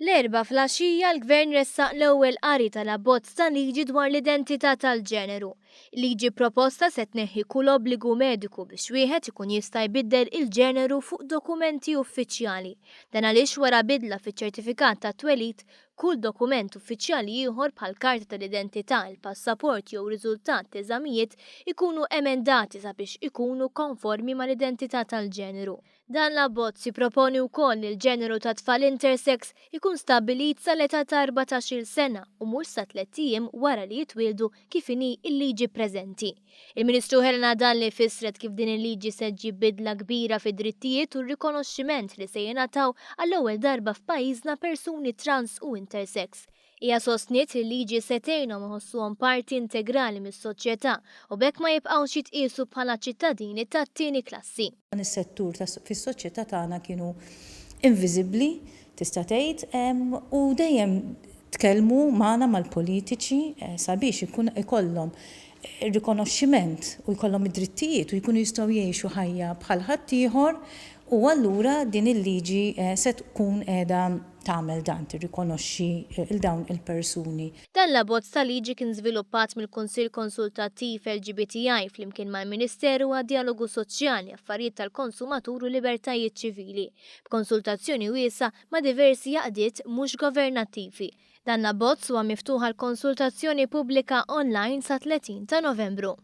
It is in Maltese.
L-erba' flaxija l-Gvern ressaq l-ewwel qari tal-abbozz ta' liġi dwar l-identità tal-ġeneru. Liġi proposta se tneħħi kull obbligu mediku biex wieħed ikun jista' jbiddel il-ġeneru fuq dokumenti uffiċjali. Dan għaliex wara bidla fiċ-ċertifikat ta' twelid, kull dokument uffiċjali ieħor bħal karta tal-identità, il-passaport jew riżultat ta' eżamijiet ikunu emendati sabiex ikunu konformi mal-identità tal-ġeneru. Dan l-abbozz jipproponi wkoll li l-ġeneru ta' tfal intersex ikun stabbilit sal-età ta' 14-il sena u mhux sa 3 ijiem wara li jitwieldu kif inhi l-liġi preżenti. Il-Ministru Helena Dalli fissret kif din il-liġi se ġġib bidla kbira fid-drittijiet u r-rikonoxximent li se jingħataw għall-ewwel darba f'pajjiżna persuni trans u intersex. Hija sostniet li l-liġi se tgħinhom iħossuhom parti integrali mis-soċjetà u bekk ma jibqgħux jitqiesu bħala ċittadini tat-tieni klassi. Dan is-settur fis-soċjetà tagħna kienu inviżibbli tista' tgħid u dejjem tkellmu magħna mal-politiċi sabiex ikollhom ir-rikonoxximent u jkollhom id-drittijiet u jkunu jistgħu jgħixu ħajja bħal ħaddieħor u allura din il-liġi se tkun qiegħda tagħmel dan tirrikonoxxi il dawn il-persuni. Dan l-abbozz ta' liġi kien żviluppat mill-Kunsill Konsultattiv LGBTI flimkien mal-Ministeru għad-Dialogu Soċjali, Affarijiet tal-Konsumatur u Libertajiet Ċivili, b'konsultazzjoni wiesa ma' diversi jaqdiet mhux governattivi. Dan l-abbozz huwa miftuħ għal konsultazzjoni pubblika online sa 30 ta' Novembru.